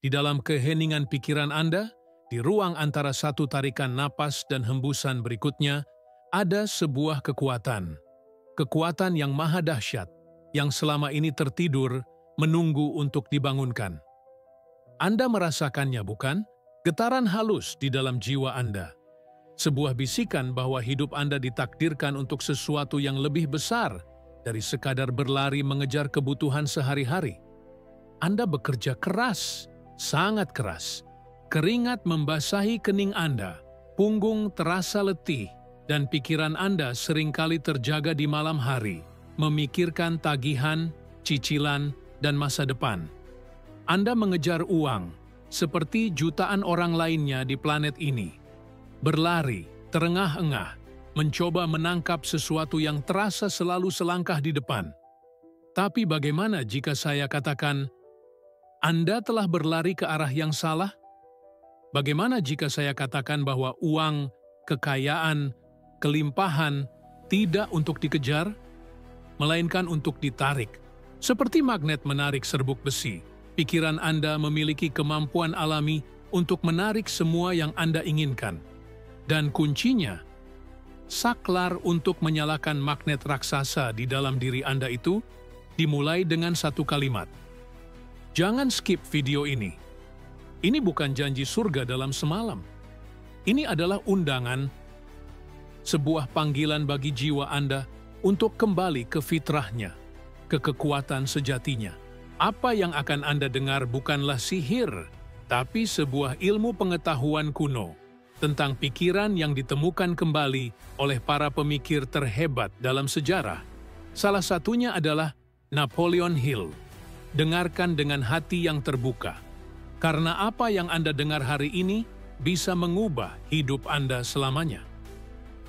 Di dalam keheningan pikiran Anda, di ruang antara satu tarikan napas dan hembusan berikutnya, ada sebuah kekuatan. Kekuatan yang maha dahsyat, yang selama ini tertidur, menunggu untuk dibangunkan. Anda merasakannya, bukan? Getaran halus di dalam jiwa Anda. Sebuah bisikan bahwa hidup Anda ditakdirkan untuk sesuatu yang lebih besar dari sekadar berlari mengejar kebutuhan sehari-hari. Anda bekerja keras, sangat keras. Keringat membasahi kening Anda, punggung terasa letih, dan pikiran Anda seringkali terjaga di malam hari, memikirkan tagihan, cicilan, dan masa depan. Anda mengejar uang, seperti jutaan orang lainnya di planet ini. Berlari, terengah-engah, mencoba menangkap sesuatu yang terasa selalu selangkah di depan. Tapi bagaimana jika saya katakan, Anda telah berlari ke arah yang salah? Bagaimana jika saya katakan bahwa uang, kekayaan, kelimpahan tidak untuk dikejar, melainkan untuk ditarik? Seperti magnet menarik serbuk besi, pikiran Anda memiliki kemampuan alami untuk menarik semua yang Anda inginkan. Dan kuncinya, saklar untuk menyalakan magnet raksasa di dalam diri Anda itu dimulai dengan satu kalimat. Jangan skip video ini. Ini bukan janji surga dalam semalam. Ini adalah undangan, sebuah panggilan bagi jiwa Anda untuk kembali ke fitrahnya, ke kekuatan sejatinya. Apa yang akan Anda dengar bukanlah sihir, tapi sebuah ilmu pengetahuan kuno tentang pikiran yang ditemukan kembali oleh para pemikir terhebat dalam sejarah. Salah satunya adalah Napoleon Hill. Dengarkan dengan hati yang terbuka, karena apa yang Anda dengar hari ini bisa mengubah hidup Anda selamanya.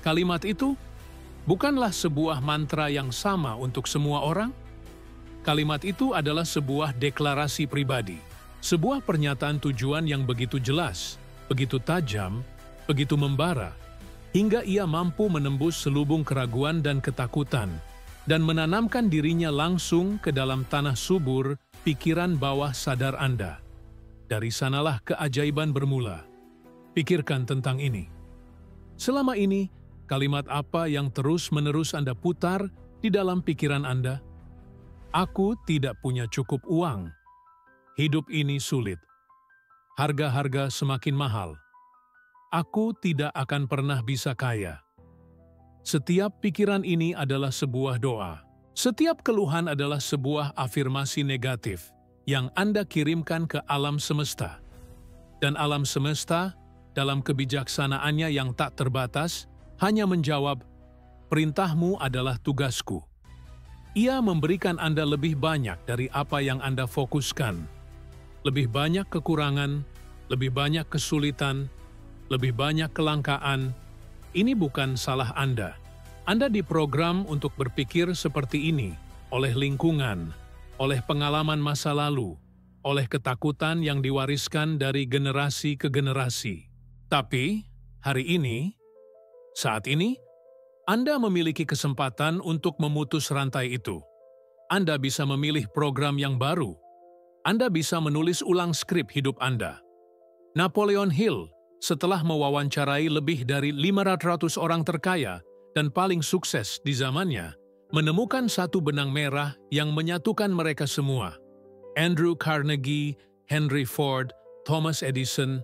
Kalimat itu bukanlah sebuah mantra yang sama untuk semua orang. Kalimat itu adalah sebuah deklarasi pribadi, sebuah pernyataan tujuan yang begitu jelas, begitu tajam, begitu membara, hingga ia mampu menembus selubung keraguan dan ketakutan, dan menanamkan dirinya langsung ke dalam tanah subur pikiran bawah sadar Anda. Dari sanalah keajaiban bermula. Pikirkan tentang ini. Selama ini, kalimat apa yang terus-menerus Anda putar di dalam pikiran Anda? Aku tidak punya cukup uang. Hidup ini sulit. Harga-harga semakin mahal. Aku tidak akan pernah bisa kaya. Setiap pikiran ini adalah sebuah doa. Setiap keluhan adalah sebuah afirmasi negatif yang Anda kirimkan ke alam semesta. Dan alam semesta, dalam kebijaksanaannya yang tak terbatas, hanya menjawab, perintahmu adalah tugasku. Ia memberikan Anda lebih banyak dari apa yang Anda fokuskan. Lebih banyak kekurangan, lebih banyak kesulitan, lebih banyak kelangkaan. Ini bukan salah Anda. Anda diprogram untuk berpikir seperti ini oleh lingkungan, oleh pengalaman masa lalu, oleh ketakutan yang diwariskan dari generasi ke generasi. Tapi, hari ini, saat ini, Anda memiliki kesempatan untuk memutus rantai itu. Anda bisa memilih program yang baru. Anda bisa menulis ulang skrip hidup Anda. Napoleon Hill, setelah mewawancarai lebih dari 500 orang terkaya dan paling sukses di zamannya, menemukan satu benang merah yang menyatukan mereka semua. Andrew Carnegie, Henry Ford, Thomas Edison,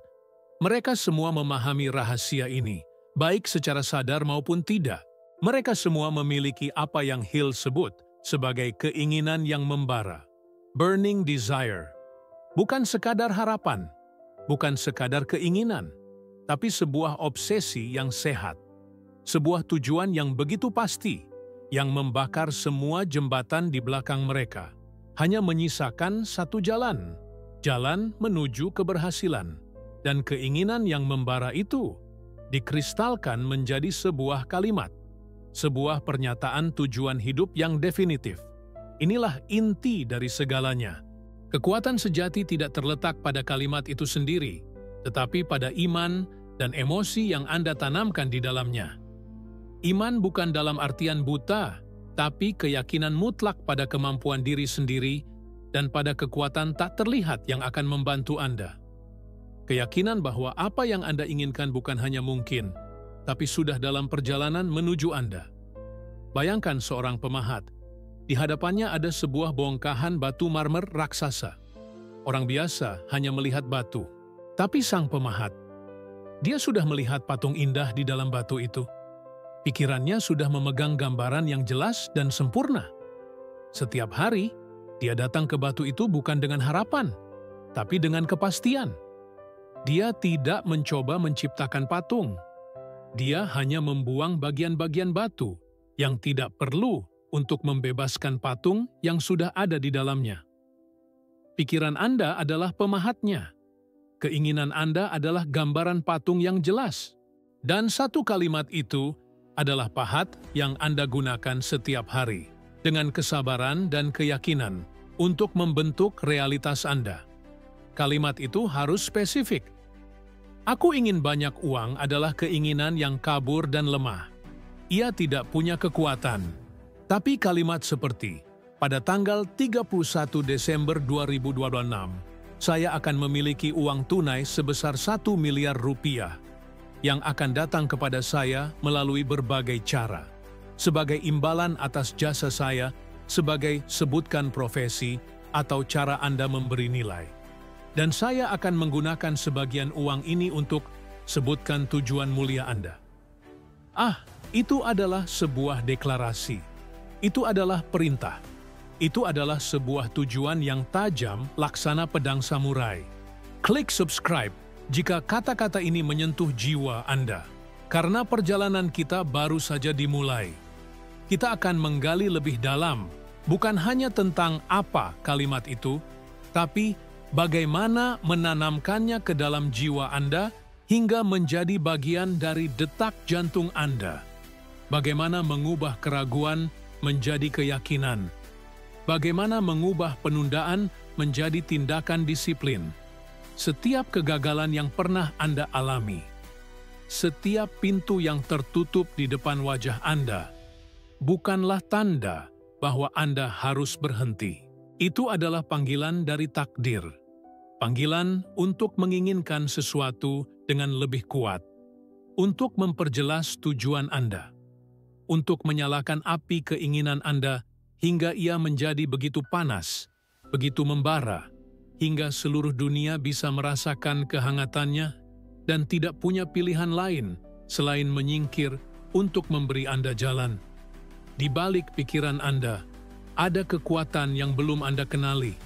mereka semua memahami rahasia ini, baik secara sadar maupun tidak. Mereka semua memiliki apa yang Hill sebut sebagai keinginan yang membara. Burning desire. Bukan sekadar harapan, bukan sekadar keinginan, tapi sebuah obsesi yang sehat. Sebuah tujuan yang begitu pasti, yang membakar semua jembatan di belakang mereka. Hanya menyisakan satu jalan, jalan menuju keberhasilan. Dan keinginan yang membara itu dikristalkan menjadi sebuah kalimat, sebuah pernyataan tujuan hidup yang definitif. Inilah inti dari segalanya. Kekuatan sejati tidak terletak pada kalimat itu sendiri, tetapi pada iman dan emosi yang Anda tanamkan di dalamnya. Iman bukan dalam artian buta, tapi keyakinan mutlak pada kemampuan diri sendiri dan pada kekuatan tak terlihat yang akan membantu Anda. Keyakinan bahwa apa yang Anda inginkan bukan hanya mungkin, tapi sudah dalam perjalanan menuju Anda. Bayangkan seorang pemahat. Di hadapannya ada sebuah bongkahan batu marmer raksasa. Orang biasa hanya melihat batu. Tapi sang pemahat, dia sudah melihat patung indah di dalam batu itu. Pikirannya sudah memegang gambaran yang jelas dan sempurna. Setiap hari, dia datang ke batu itu bukan dengan harapan, tapi dengan kepastian. Dia tidak mencoba menciptakan patung. Dia hanya membuang bagian-bagian batu yang tidak perlu untuk membebaskan patung yang sudah ada di dalamnya. Pikiran Anda adalah pemahatnya. Keinginan Anda adalah gambaran patung yang jelas. Dan satu kalimat itu adalah pahat yang Anda gunakan setiap hari, dengan kesabaran dan keyakinan untuk membentuk realitas Anda. Kalimat itu harus spesifik. Aku ingin banyak uang adalah keinginan yang kabur dan lemah. Ia tidak punya kekuatan. Tapi kalimat seperti, pada tanggal 31 Desember 2026, saya akan memiliki uang tunai sebesar 1 miliar rupiah yang akan datang kepada saya melalui berbagai cara. Sebagai imbalan atas jasa saya, sebagai sebutkan profesi atau cara Anda memberi nilai. Dan saya akan menggunakan sebagian uang ini untuk sebutkan tujuan mulia Anda. Itu adalah sebuah deklarasi. Itu adalah perintah. Itu adalah sebuah tujuan yang tajam laksana pedang samurai. Klik subscribe jika kata-kata ini menyentuh jiwa Anda. Karena perjalanan kita baru saja dimulai. Kita akan menggali lebih dalam, bukan hanya tentang apa kalimat itu, tapi bagaimana menanamkannya ke dalam jiwa Anda hingga menjadi bagian dari detak jantung Anda. Bagaimana mengubah keraguan menjadi keyakinan. Bagaimana mengubah penundaan menjadi tindakan disiplin. Setiap kegagalan yang pernah Anda alami, setiap pintu yang tertutup di depan wajah Anda, bukanlah tanda bahwa Anda harus berhenti. Itu adalah panggilan dari takdir. Panggilan untuk menginginkan sesuatu dengan lebih kuat. Untuk memperjelas tujuan Anda. Untuk menyalakan api keinginan Anda hingga ia menjadi begitu panas, begitu membara, hingga seluruh dunia bisa merasakan kehangatannya dan tidak punya pilihan lain selain menyingkir untuk memberi Anda jalan. Di balik pikiran Anda, ada kekuatan yang belum Anda kenali.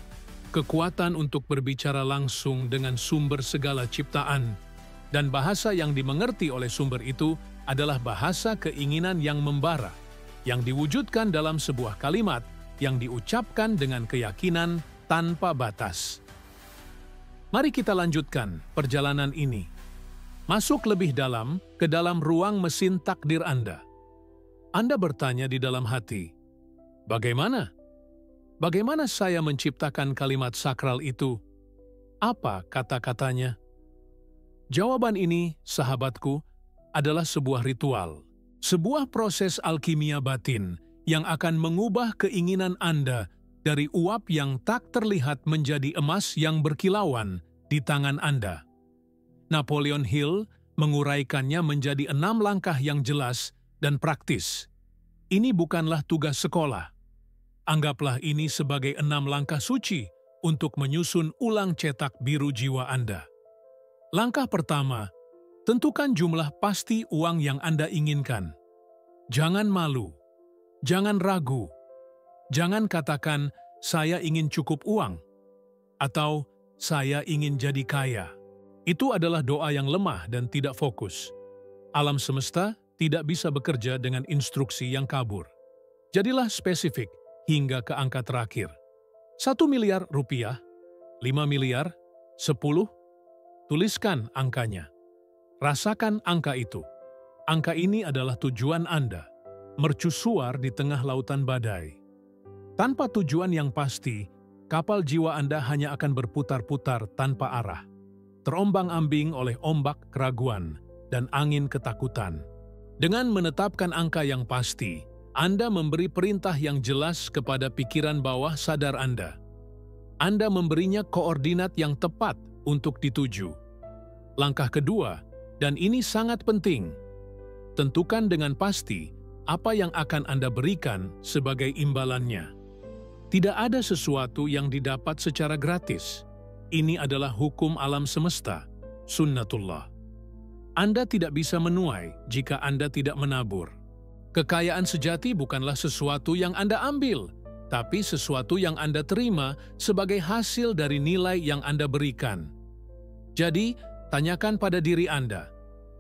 Kekuatan untuk berbicara langsung dengan sumber segala ciptaan. Dan bahasa yang dimengerti oleh sumber itu adalah bahasa keinginan yang membara, yang diwujudkan dalam sebuah kalimat yang diucapkan dengan keyakinan tanpa batas. Mari kita lanjutkan perjalanan ini. Masuk lebih dalam ke dalam ruang mesin takdir Anda. Anda bertanya di dalam hati, bagaimana? Bagaimana saya menciptakan kalimat sakral itu? Apa kata-katanya? Jawaban ini, sahabatku, adalah sebuah ritual, sebuah proses alkimia batin yang akan mengubah keinginan Anda dari uap yang tak terlihat menjadi emas yang berkilauan di tangan Anda. Napoleon Hill menguraikannya menjadi 6 langkah yang jelas dan praktis. Ini bukanlah tugas sekolah. Anggaplah ini sebagai 6 langkah suci untuk menyusun ulang cetak biru jiwa Anda. Langkah pertama, tentukan jumlah pasti uang yang Anda inginkan. Jangan malu, jangan ragu, jangan katakan, "Saya ingin cukup uang," atau "Saya ingin jadi kaya." Itu adalah doa yang lemah dan tidak fokus. Alam semesta tidak bisa bekerja dengan instruksi yang kabur. Jadilah spesifik hingga ke angka terakhir. 1 miliar rupiah, 5 miliar, 10, tuliskan angkanya. Rasakan angka itu. Angka ini adalah tujuan Anda, mercusuar di tengah lautan badai. Tanpa tujuan yang pasti, kapal jiwa Anda hanya akan berputar-putar tanpa arah, terombang-ambing oleh ombak keraguan dan angin ketakutan. Dengan menetapkan angka yang pasti, Anda memberi perintah yang jelas kepada pikiran bawah sadar Anda. Anda memberinya koordinat yang tepat untuk dituju. Langkah kedua, dan ini sangat penting, tentukan dengan pasti apa yang akan Anda berikan sebagai imbalannya. Tidak ada sesuatu yang didapat secara gratis. Ini adalah hukum alam semesta, sunnatullah. Anda tidak bisa menuai jika Anda tidak menabur. Kekayaan sejati bukanlah sesuatu yang Anda ambil, tapi sesuatu yang Anda terima sebagai hasil dari nilai yang Anda berikan. Jadi, tanyakan pada diri Anda,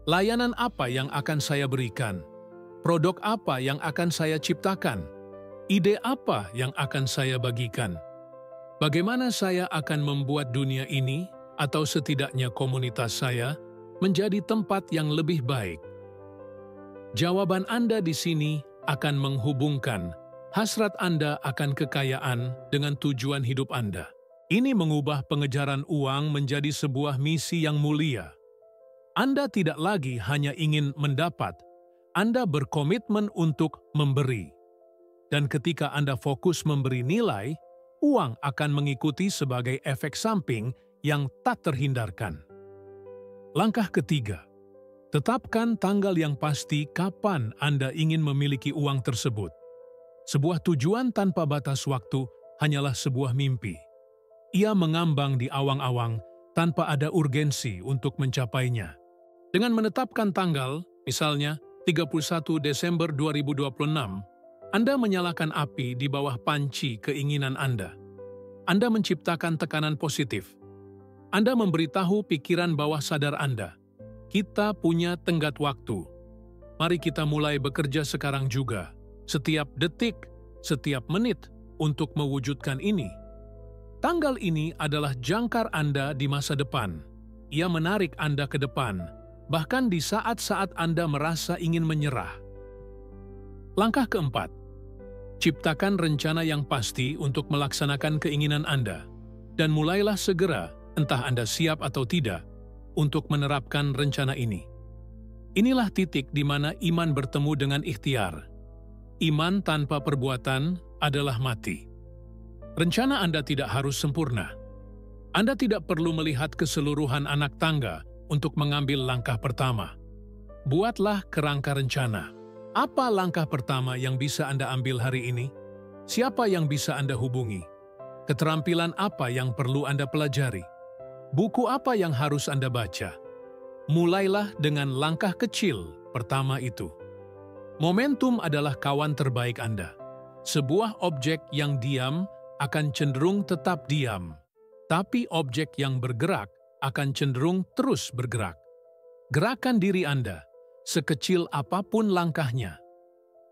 layanan apa yang akan saya berikan? Produk apa yang akan saya ciptakan? Ide apa yang akan saya bagikan? Bagaimana saya akan membuat dunia ini, atau setidaknya komunitas saya, menjadi tempat yang lebih baik? Jawaban Anda di sini akan menghubungkan hasrat Anda akan kekayaan dengan tujuan hidup Anda. Ini mengubah pengejaran uang menjadi sebuah misi yang mulia. Anda tidak lagi hanya ingin mendapat, Anda berkomitmen untuk memberi. Dan ketika Anda fokus memberi nilai, uang akan mengikuti sebagai efek samping yang tak terhindarkan. Langkah ketiga, tetapkan tanggal yang pasti kapan Anda ingin memiliki uang tersebut. Sebuah tujuan tanpa batas waktu hanyalah sebuah mimpi. Ia mengambang di awang-awang tanpa ada urgensi untuk mencapainya. Dengan menetapkan tanggal, misalnya 31 Desember 2026, Anda menyalakan api di bawah panci keinginan Anda. Anda menciptakan tekanan positif. Anda memberitahu pikiran bawah sadar Anda, kita punya tenggat waktu. Mari kita mulai bekerja sekarang juga, setiap detik, setiap menit, untuk mewujudkan ini. Tanggal ini adalah jangkar Anda di masa depan. Ia menarik Anda ke depan, bahkan di saat-saat Anda merasa ingin menyerah. Langkah keempat, ciptakan rencana yang pasti untuk melaksanakan keinginan Anda, dan mulailah segera, entah Anda siap atau tidak, untuk menerapkan rencana ini. Inilah titik di mana iman bertemu dengan ikhtiar. Iman tanpa perbuatan adalah mati. Rencana Anda tidak harus sempurna. Anda tidak perlu melihat keseluruhan anak tangga untuk mengambil langkah pertama. Buatlah kerangka rencana. Apa langkah pertama yang bisa Anda ambil hari ini? Siapa yang bisa Anda hubungi? Keterampilan apa yang perlu Anda pelajari? Buku apa yang harus Anda baca? Mulailah dengan langkah kecil pertama itu. Momentum adalah kawan terbaik Anda. Sebuah objek yang diam akan cenderung tetap diam, tapi objek yang bergerak akan cenderung terus bergerak. Gerakan diri Anda, sekecil apapun langkahnya.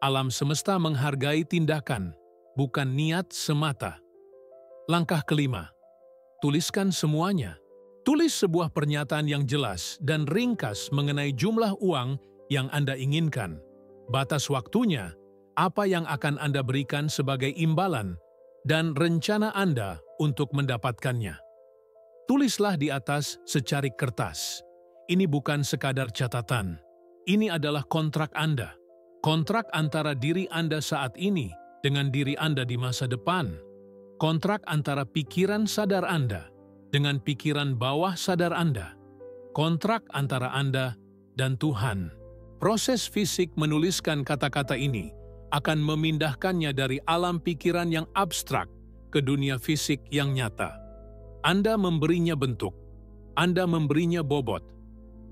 Alam semesta menghargai tindakan, bukan niat semata. Langkah kelima, tuliskan semuanya. Tulis sebuah pernyataan yang jelas dan ringkas mengenai jumlah uang yang Anda inginkan, batas waktunya, apa yang akan Anda berikan sebagai imbalan, dan rencana Anda untuk mendapatkannya. Tulislah di atas secarik kertas. Ini bukan sekadar catatan. Ini adalah kontrak Anda. Kontrak antara diri Anda saat ini dengan diri Anda di masa depan. Kontrak antara pikiran sadar Anda dengan pikiran bawah sadar Anda. Kontrak antara Anda dan Tuhan. Proses fisik menuliskan kata-kata ini akan memindahkannya dari alam pikiran yang abstrak ke dunia fisik yang nyata. Anda memberinya bentuk. Anda memberinya bobot.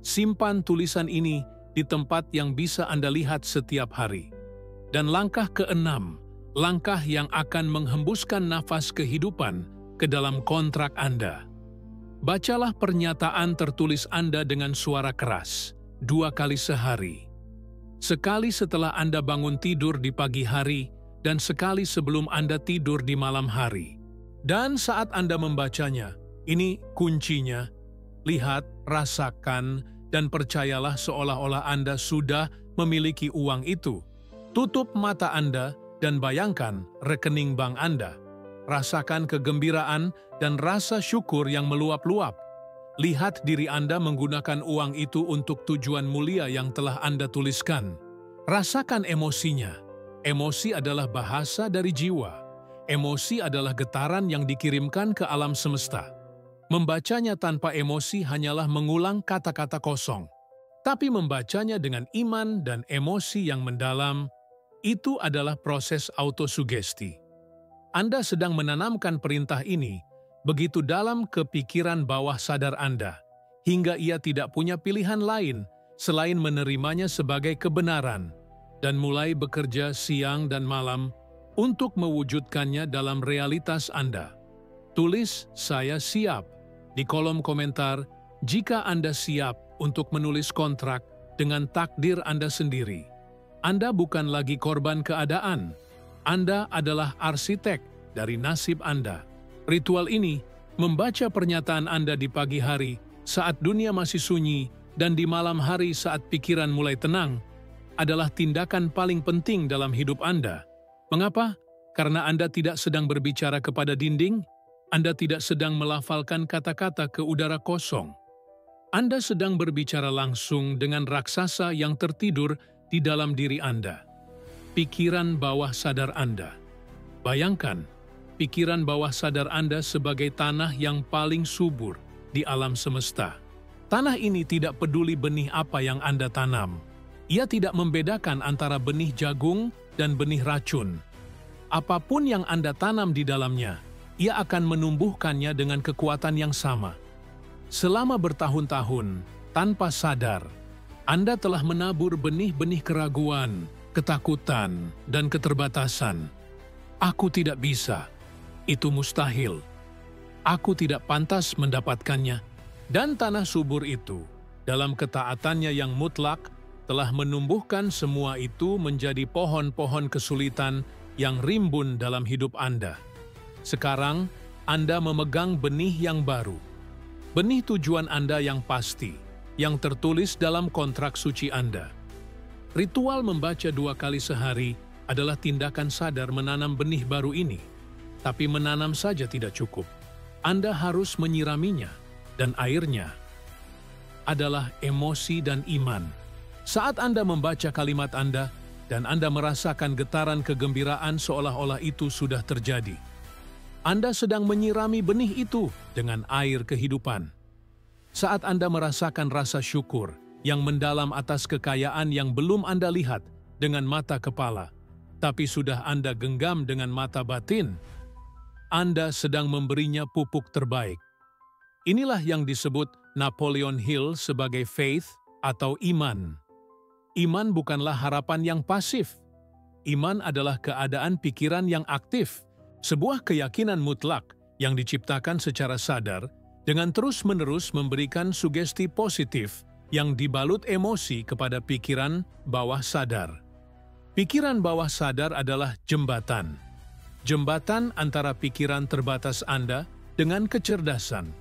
Simpan tulisan ini di tempat yang bisa Anda lihat setiap hari. Dan langkah keenam, langkah yang akan menghembuskan nafas kehidupan ke dalam kontrak Anda. Bacalah pernyataan tertulis Anda dengan suara keras, 2 kali sehari. Sekali setelah Anda bangun tidur di pagi hari, dan sekali sebelum Anda tidur di malam hari. Dan saat Anda membacanya, ini kuncinya, lihat, rasakan, dan percayalah seolah-olah Anda sudah memiliki uang itu. Tutup mata Anda dan bayangkan rekening bank Anda. Rasakan kegembiraan dan rasa syukur yang meluap-luap. Lihat diri Anda menggunakan uang itu untuk tujuan mulia yang telah Anda tuliskan. Rasakan emosinya. Emosi adalah bahasa dari jiwa. Emosi adalah getaran yang dikirimkan ke alam semesta. Membacanya tanpa emosi hanyalah mengulang kata-kata kosong. Tapi membacanya dengan iman dan emosi yang mendalam, itu adalah proses autosugesti. Anda sedang menanamkan perintah ini begitu dalam kepikiran bawah sadar Anda, hingga ia tidak punya pilihan lain selain menerimanya sebagai kebenaran, dan mulai bekerja siang dan malam untuk mewujudkannya dalam realitas Anda. Tulis "Saya siap" di kolom komentar jika Anda siap untuk menulis kontrak dengan takdir Anda sendiri. Anda bukan lagi korban keadaan. Anda adalah arsitek dari nasib Anda. Ritual ini, membaca pernyataan Anda di pagi hari saat dunia masih sunyi dan di malam hari saat pikiran mulai tenang, adalah tindakan paling penting dalam hidup Anda. Mengapa? Karena Anda tidak sedang berbicara kepada dinding, Anda tidak sedang melafalkan kata-kata ke udara kosong. Anda sedang berbicara langsung dengan raksasa yang tertidur di dalam diri Anda. Pikiran bawah sadar Anda. Bayangkan, pikiran bawah sadar Anda sebagai tanah yang paling subur di alam semesta. Tanah ini tidak peduli benih apa yang Anda tanam. Ia tidak membedakan antara benih jagung dan benih racun. Apapun yang Anda tanam di dalamnya, ia akan menumbuhkannya dengan kekuatan yang sama. Selama bertahun-tahun, tanpa sadar, Anda telah menabur benih-benih keraguan, ketakutan, dan keterbatasan. Aku tidak bisa. Itu mustahil. Aku tidak pantas mendapatkannya. Dan tanah subur itu, dalam ketaatannya yang mutlak, telah menumbuhkan semua itu menjadi pohon-pohon kesulitan yang rimbun dalam hidup Anda. Sekarang, Anda memegang benih yang baru. Benih tujuan Anda yang pasti, yang tertulis dalam kontrak suci Anda. Ritual membaca 2 kali sehari adalah tindakan sadar menanam benih baru ini. Tapi menanam saja tidak cukup. Anda harus menyiraminya, dan airnya adalah emosi dan iman. Saat Anda membaca kalimat Anda, dan Anda merasakan getaran kegembiraan seolah-olah itu sudah terjadi. Anda sedang menyirami benih itu dengan air kehidupan. Saat Anda merasakan rasa syukur yang mendalam atas kekayaan yang belum Anda lihat dengan mata kepala, tapi sudah Anda genggam dengan mata batin, Anda sedang memberinya pupuk terbaik. Inilah yang disebut Napoleon Hill sebagai faith atau iman. Iman bukanlah harapan yang pasif. Iman adalah keadaan pikiran yang aktif, sebuah keyakinan mutlak yang diciptakan secara sadar dengan terus-menerus memberikan sugesti positif yang dibalut emosi kepada pikiran bawah sadar. Pikiran bawah sadar adalah jembatan. Jembatan antara pikiran terbatas Anda dengan kecerdasan.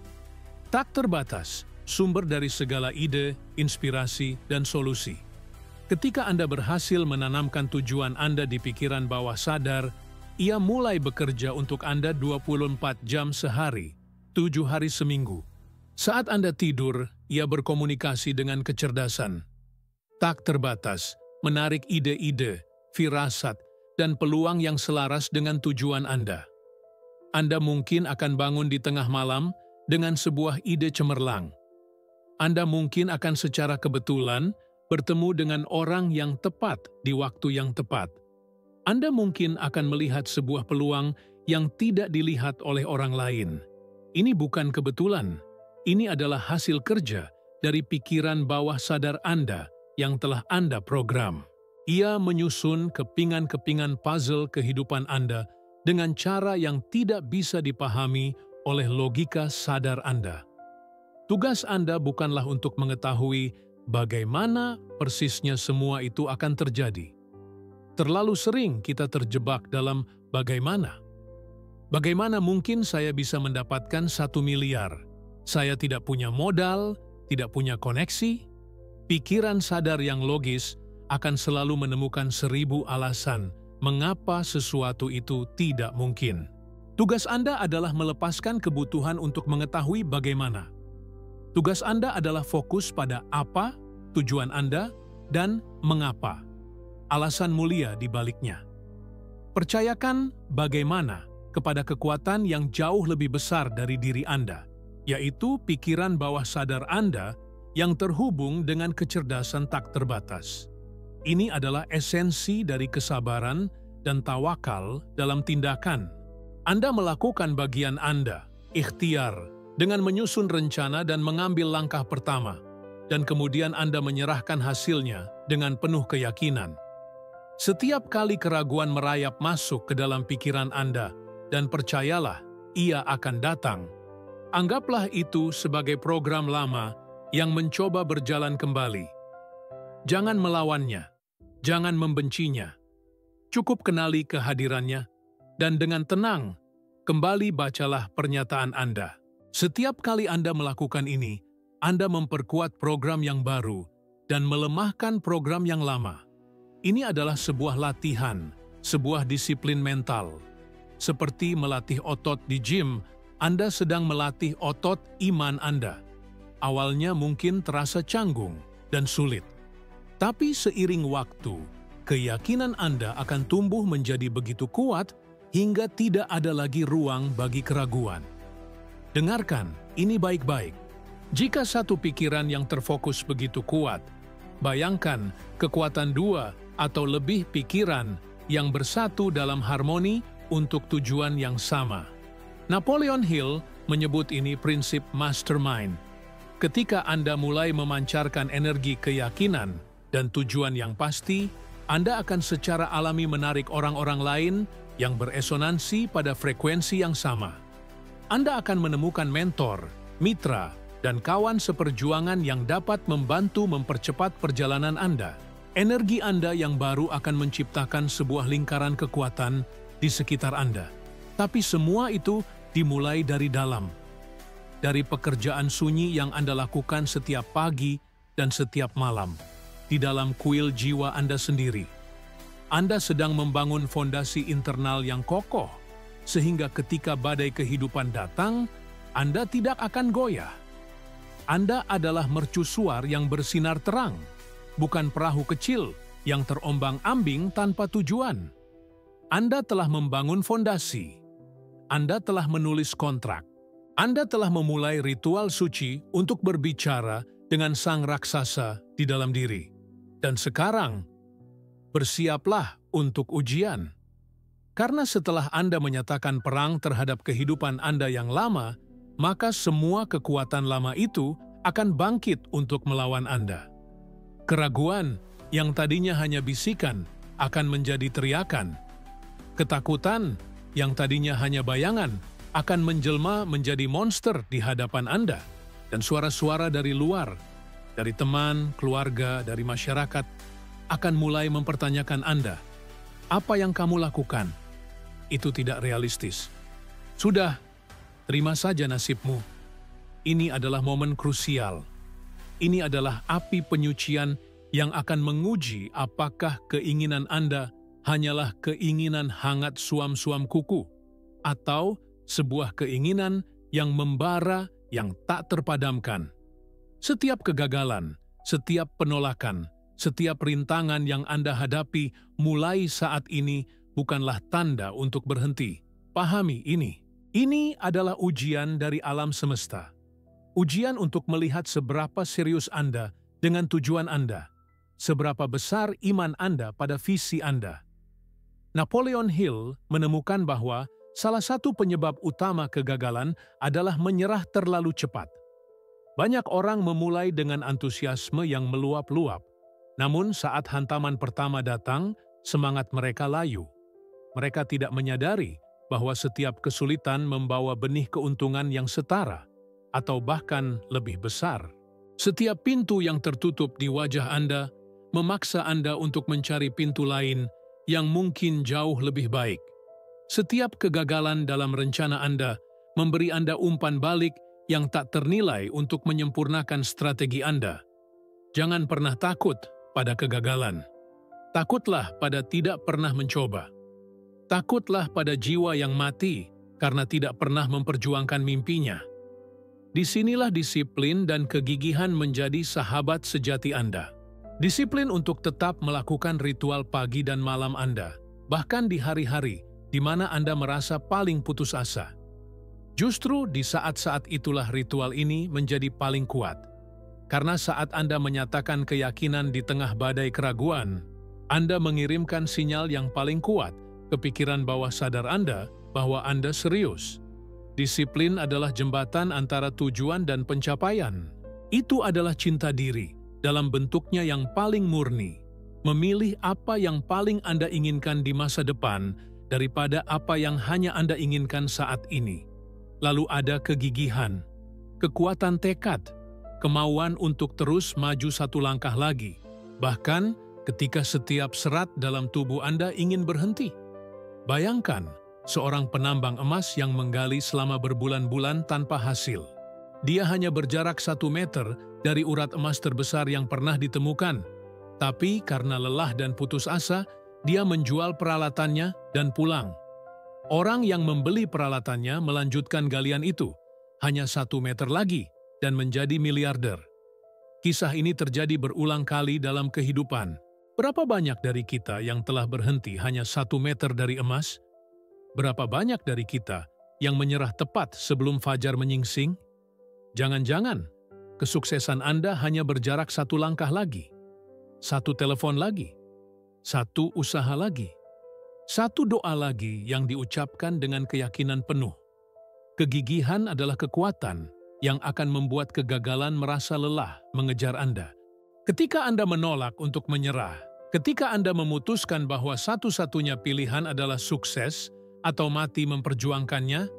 Tak terbatas, sumber dari segala ide, inspirasi, dan solusi. Ketika Anda berhasil menanamkan tujuan Anda di pikiran bawah sadar, ia mulai bekerja untuk Anda 24 jam sehari, 7 hari seminggu. Saat Anda tidur, ia berkomunikasi dengan kecerdasan. Tak terbatas, menarik ide-ide, firasat, dan peluang yang selaras dengan tujuan Anda. Anda mungkin akan bangun di tengah malam dengan sebuah ide cemerlang. Anda mungkin akan secara kebetulan bertemu dengan orang yang tepat di waktu yang tepat. Anda mungkin akan melihat sebuah peluang yang tidak dilihat oleh orang lain. Ini bukan kebetulan. Ini adalah hasil kerja dari pikiran bawah sadar Anda yang telah Anda program. Ia menyusun kepingan-kepingan puzzle kehidupan Anda dengan cara yang tidak bisa dipahami oleh logika sadar Anda. Tugas Anda bukanlah untuk mengetahui bagaimana persisnya semua itu akan terjadi. Terlalu sering kita terjebak dalam bagaimana. Bagaimana mungkin saya bisa mendapatkan 1 miliar? Saya tidak punya modal, tidak punya koneksi. Pikiran sadar yang logis akan selalu menemukan 1000 alasan mengapa sesuatu itu tidak mungkin. Tugas Anda adalah melepaskan kebutuhan untuk mengetahui bagaimana. Tugas Anda adalah fokus pada apa, tujuan Anda, dan mengapa. Alasan mulia di baliknya. Percayakan bagaimana kepada kekuatan yang jauh lebih besar dari diri Anda, yaitu pikiran bawah sadar Anda yang terhubung dengan kecerdasan tak terbatas. Ini adalah esensi dari kesabaran dan tawakal dalam tindakan. Anda melakukan bagian Anda, ikhtiar, dengan menyusun rencana dan mengambil langkah pertama, dan kemudian Anda menyerahkan hasilnya dengan penuh keyakinan. Setiap kali keraguan merayap masuk ke dalam pikiran Anda, dan percayalah, ia akan datang. Anggaplah itu sebagai program lama yang mencoba berjalan kembali. Jangan melawannya, jangan membencinya. Cukup kenali kehadirannya, dan dengan tenang, kembali bacalah pernyataan Anda. Setiap kali Anda melakukan ini, Anda memperkuat program yang baru dan melemahkan program yang lama. Ini adalah sebuah latihan, sebuah disiplin mental. Seperti melatih otot di gym, Anda sedang melatih otot iman Anda. Awalnya mungkin terasa canggung dan sulit. Tapi seiring waktu, keyakinan Anda akan tumbuh menjadi begitu kuat hingga tidak ada lagi ruang bagi keraguan. Dengarkan, ini baik-baik. Jika satu pikiran yang terfokus begitu kuat, bayangkan kekuatan dua atau lebih pikiran yang bersatu dalam harmoni untuk tujuan yang sama. Napoleon Hill menyebut ini prinsip mastermind. Ketika Anda mulai memancarkan energi keyakinan dan tujuan yang pasti, Anda akan secara alami menarik orang-orang lain yang beresonansi pada frekuensi yang sama. Anda akan menemukan mentor, mitra, dan kawan seperjuangan yang dapat membantu mempercepat perjalanan Anda. Energi Anda yang baru akan menciptakan sebuah lingkaran kekuatan di sekitar Anda. Tapi semua itu dimulai dari dalam. Dari pekerjaan sunyi yang Anda lakukan setiap pagi dan setiap malam. Di dalam kuil jiwa Anda sendiri. Anda sedang membangun fondasi internal yang kokoh, sehingga ketika badai kehidupan datang, Anda tidak akan goyah. Anda adalah mercusuar yang bersinar terang, bukan perahu kecil yang terombang-ambing tanpa tujuan. Anda telah membangun fondasi. Anda telah menulis kontrak. Anda telah memulai ritual suci untuk berbicara dengan sang raksasa di dalam diri. Dan sekarang, bersiaplah untuk ujian. Karena setelah Anda menyatakan perang terhadap kehidupan Anda yang lama, maka semua kekuatan lama itu akan bangkit untuk melawan Anda. Keraguan yang tadinya hanya bisikan akan menjadi teriakan. Ketakutan yang tadinya hanya bayangan akan menjelma menjadi monster di hadapan Anda. Dan suara-suara dari luar, dari teman, keluarga, dari masyarakat, akan mulai mempertanyakan Anda. Apa yang kamu lakukan? Itu tidak realistis. Sudah, terima saja nasibmu. Ini adalah momen krusial. Ini adalah api penyucian yang akan menguji apakah keinginan Anda hanyalah keinginan hangat suam-suam kuku, atau sebuah keinginan yang membara yang tak terpadamkan. Setiap kegagalan, setiap penolakan, setiap rintangan yang Anda hadapi mulai saat ini bukanlah tanda untuk berhenti. Pahami ini. Ini adalah ujian dari alam semesta. Ujian untuk melihat seberapa serius Anda dengan tujuan Anda. Seberapa besar iman Anda pada visi Anda. Napoleon Hill menemukan bahwa salah satu penyebab utama kegagalan adalah menyerah terlalu cepat. Banyak orang memulai dengan antusiasme yang meluap-luap. Namun saat hantaman pertama datang, semangat mereka layu. Mereka tidak menyadari bahwa setiap kesulitan membawa benih keuntungan yang setara, atau bahkan lebih besar. Setiap pintu yang tertutup di wajah Anda memaksa Anda untuk mencari pintu lain yang mungkin jauh lebih baik. Setiap kegagalan dalam rencana Anda memberi Anda umpan balik yang tak ternilai untuk menyempurnakan strategi Anda. Jangan pernah takut pada kegagalan. Takutlah pada tidak pernah mencoba. Takutlah pada jiwa yang mati karena tidak pernah memperjuangkan mimpinya. Disinilah disiplin dan kegigihan menjadi sahabat sejati Anda. Disiplin untuk tetap melakukan ritual pagi dan malam Anda, bahkan di hari-hari di mana Anda merasa paling putus asa. Justru di saat-saat itulah ritual ini menjadi paling kuat. Karena saat Anda menyatakan keyakinan di tengah badai keraguan, Anda mengirimkan sinyal yang paling kuat ke pikiran bawah sadar Anda bahwa Anda serius. Disiplin adalah jembatan antara tujuan dan pencapaian. Itu adalah cinta diri dalam bentuknya yang paling murni. Memilih apa yang paling Anda inginkan di masa depan daripada apa yang hanya Anda inginkan saat ini. Lalu ada kegigihan, kekuatan tekad, kemauan untuk terus maju satu langkah lagi, bahkan ketika setiap serat dalam tubuh Anda ingin berhenti. Bayangkan seorang penambang emas yang menggali selama berbulan-bulan tanpa hasil. Dia hanya berjarak 1 meter dari urat emas terbesar yang pernah ditemukan. Tapi karena lelah dan putus asa, dia menjual peralatannya dan pulang. Orang yang membeli peralatannya melanjutkan galian itu, hanya 1 meter lagi, dan menjadi miliarder. Kisah ini terjadi berulang kali dalam kehidupan. Berapa banyak dari kita yang telah berhenti hanya 1 meter dari emas? Berapa banyak dari kita yang menyerah tepat sebelum fajar menyingsing? Jangan-jangan kesuksesan Anda hanya berjarak 1 langkah lagi, 1 telepon lagi, 1 usaha lagi, 1 doa lagi yang diucapkan dengan keyakinan penuh. Kegigihan adalah kekuatan yang akan membuat kegagalan merasa lelah mengejar Anda. Ketika Anda menolak untuk menyerah, ketika Anda memutuskan bahwa satu-satunya pilihan adalah sukses atau mati memperjuangkannya,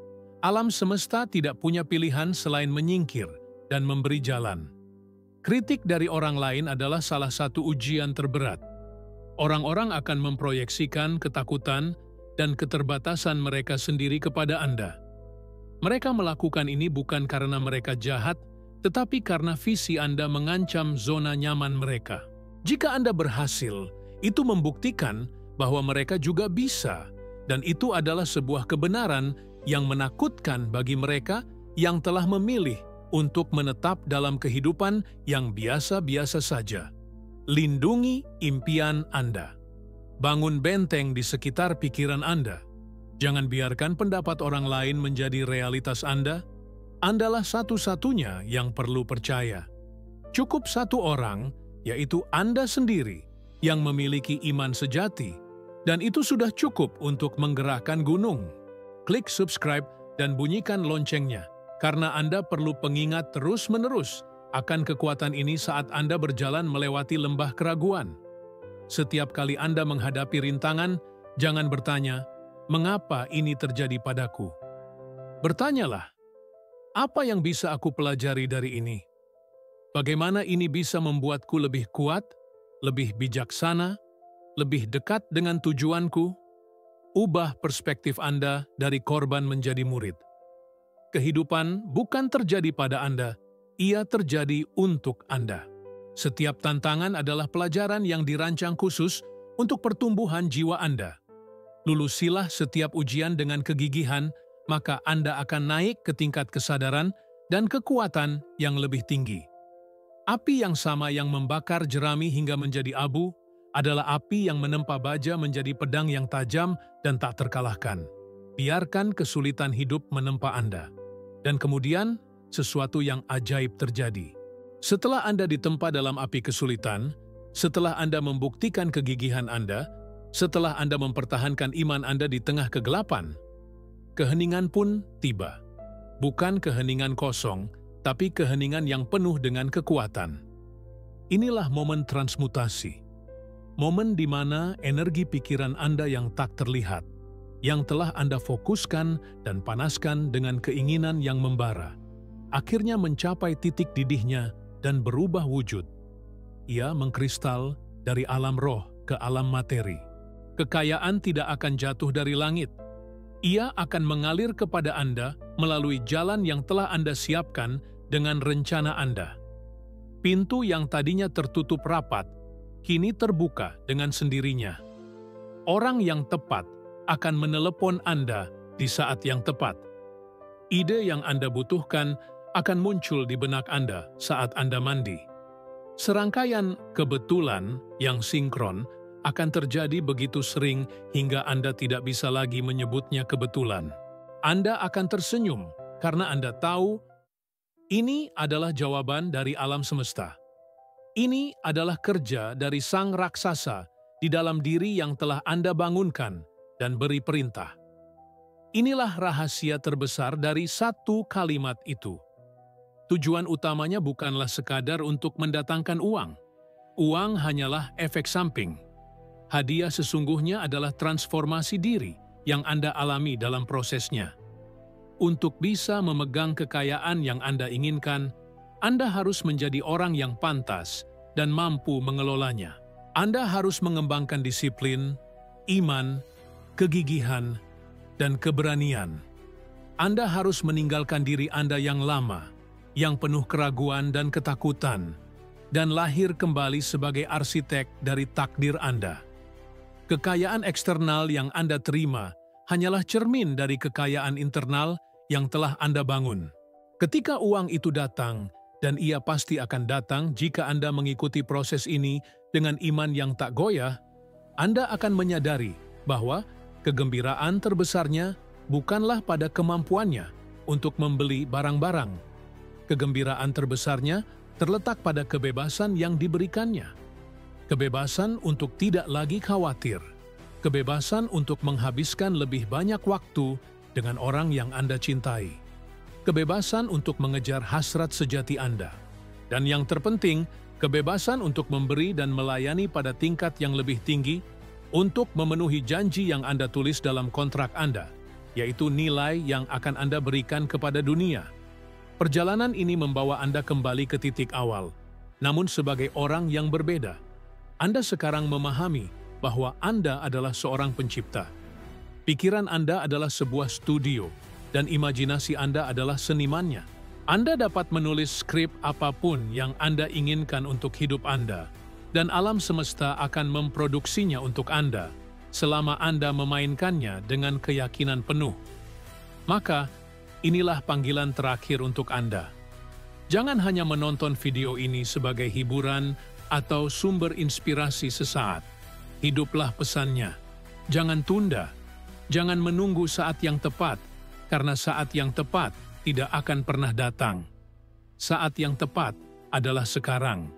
alam semesta tidak punya pilihan selain menyingkir dan memberi jalan. Kritik dari orang lain adalah salah satu ujian terberat. Orang-orang akan memproyeksikan ketakutan dan keterbatasan mereka sendiri kepada Anda. Mereka melakukan ini bukan karena mereka jahat, tetapi karena visi Anda mengancam zona nyaman mereka. Jika Anda berhasil, itu membuktikan bahwa mereka juga bisa, dan itu adalah sebuah kebenaran yang menakutkan bagi mereka yang telah memilih untuk menetap dalam kehidupan yang biasa-biasa saja. Lindungi impian Anda. Bangun benteng di sekitar pikiran Anda. Jangan biarkan pendapat orang lain menjadi realitas Anda. Andalah satu-satunya yang perlu percaya. Cukup 1 orang, yaitu Anda sendiri, yang memiliki iman sejati, dan itu sudah cukup untuk menggerakkan gunung. Klik subscribe dan bunyikan loncengnya, karena Anda perlu pengingat terus-menerus akan kekuatan ini saat Anda berjalan melewati lembah keraguan. Setiap kali Anda menghadapi rintangan, jangan bertanya, "Mengapa ini terjadi padaku?" Bertanyalah, "Apa yang bisa aku pelajari dari ini? Bagaimana ini bisa membuatku lebih kuat, lebih bijaksana, lebih dekat dengan tujuanku?" Ubah perspektif Anda dari korban menjadi murid. Kehidupan bukan terjadi pada Anda, ia terjadi untuk Anda. Setiap tantangan adalah pelajaran yang dirancang khusus untuk pertumbuhan jiwa Anda. Lulusilah setiap ujian dengan kegigihan, maka Anda akan naik ke tingkat kesadaran dan kekuatan yang lebih tinggi. Api yang sama yang membakar jerami hingga menjadi abu adalah api yang menempa baja menjadi pedang yang tajam dan tak terkalahkan. Biarkan kesulitan hidup menempa Anda. Dan kemudian, sesuatu yang ajaib terjadi. Setelah Anda ditempa dalam api kesulitan, setelah Anda membuktikan kegigihan Anda, setelah Anda mempertahankan iman Anda di tengah kegelapan, keheningan pun tiba. Bukan keheningan kosong, tapi keheningan yang penuh dengan kekuatan. Inilah momen transmutasi. Momen di mana energi pikiran Anda yang tak terlihat, yang telah Anda fokuskan dan panaskan dengan keinginan yang membara, akhirnya mencapai titik didihnya dan berubah wujud. Ia mengkristal dari alam roh ke alam materi. Kekayaan tidak akan jatuh dari langit. Ia akan mengalir kepada Anda melalui jalan yang telah Anda siapkan dengan rencana Anda. Pintu yang tadinya tertutup rapat, kini terbuka dengan sendirinya. Orang yang tepat akan menelepon Anda di saat yang tepat. Ide yang Anda butuhkan akan muncul di benak Anda saat Anda mandi. Serangkaian kebetulan yang sinkron akan terjadi begitu sering hingga Anda tidak bisa lagi menyebutnya kebetulan. Anda akan tersenyum karena Anda tahu ini adalah jawaban dari alam semesta. Ini adalah kerja dari sang raksasa di dalam diri yang telah Anda bangunkan dan beri perintah. Inilah rahasia terbesar dari satu kalimat itu. Tujuan utamanya bukanlah sekadar untuk mendatangkan uang. Uang hanyalah efek samping. Hadiah sesungguhnya adalah transformasi diri yang Anda alami dalam prosesnya. Untuk bisa memegang kekayaan yang Anda inginkan, Anda harus menjadi orang yang pantas dan mampu mengelolanya. Anda harus mengembangkan disiplin, iman, kegigihan, dan keberanian. Anda harus meninggalkan diri Anda yang lama, yang penuh keraguan dan ketakutan, dan lahir kembali sebagai arsitek dari takdir Anda. Kekayaan eksternal yang Anda terima hanyalah cermin dari kekayaan internal yang telah Anda bangun. Ketika uang itu datang, dan ia pasti akan datang jika Anda mengikuti proses ini dengan iman yang tak goyah, Anda akan menyadari bahwa kegembiraan terbesarnya bukanlah pada kemampuannya untuk membeli barang-barang. Kegembiraan terbesarnya terletak pada kebebasan yang diberikannya. Kebebasan untuk tidak lagi khawatir. Kebebasan untuk menghabiskan lebih banyak waktu dengan orang yang Anda cintai. Kebebasan untuk mengejar hasrat sejati Anda. Dan yang terpenting, kebebasan untuk memberi dan melayani pada tingkat yang lebih tinggi untuk memenuhi janji yang Anda tulis dalam kontrak Anda, yaitu nilai yang akan Anda berikan kepada dunia. Perjalanan ini membawa Anda kembali ke titik awal, namun sebagai orang yang berbeda. Anda sekarang memahami bahwa Anda adalah seorang pencipta. Pikiran Anda adalah sebuah studio, dan imajinasi Anda adalah senimannya. Anda dapat menulis skrip apapun yang Anda inginkan untuk hidup Anda, dan alam semesta akan memproduksinya untuk Anda, selama Anda memainkannya dengan keyakinan penuh. Maka, inilah panggilan terakhir untuk Anda. Jangan hanya menonton video ini sebagai hiburan atau sumber inspirasi sesaat. Hiduplah pesannya. Jangan tunda. Jangan menunggu saat yang tepat, karena saat yang tepat tidak akan pernah datang. Saat yang tepat adalah sekarang.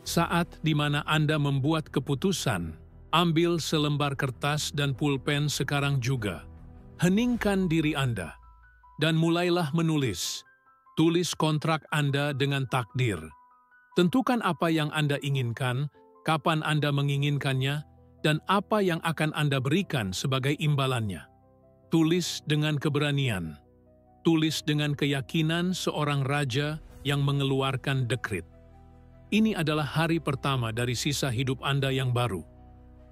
Saat di mana Anda membuat keputusan. Ambil selembar kertas dan pulpen sekarang juga. Heningkan diri Anda. Dan mulailah menulis. Tulis kontrak Anda dengan takdir. Tentukan apa yang Anda inginkan, kapan Anda menginginkannya, dan apa yang akan Anda berikan sebagai imbalannya. Tulis dengan keberanian. Tulis dengan keyakinan seorang raja yang mengeluarkan dekrit. Ini adalah hari pertama dari sisa hidup Anda yang baru.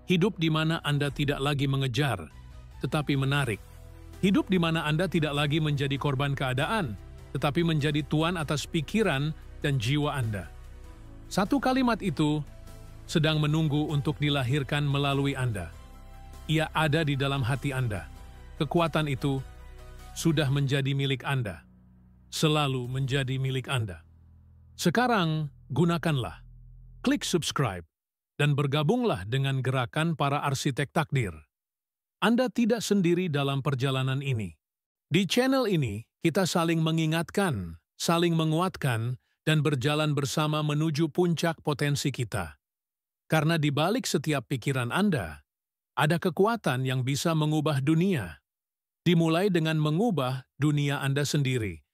Hidup di mana Anda tidak lagi mengejar, tetapi menarik. Hidup di mana Anda tidak lagi menjadi korban keadaan, tetapi menjadi tuan atas pikiran dan jiwa Anda. Satu kalimat itu sedang menunggu untuk dilahirkan melalui Anda. Ia ada di dalam hati Anda. Kekuatan itu sudah menjadi milik Anda. Selalu menjadi milik Anda. Sekarang, gunakanlah. Klik subscribe dan bergabunglah dengan gerakan para arsitek takdir. Anda tidak sendiri dalam perjalanan ini. Di channel ini, kita saling mengingatkan, saling menguatkan, dan berjalan bersama menuju puncak potensi kita. Karena di balik setiap pikiran Anda, ada kekuatan yang bisa mengubah dunia. Dimulai dengan mengubah dunia Anda sendiri.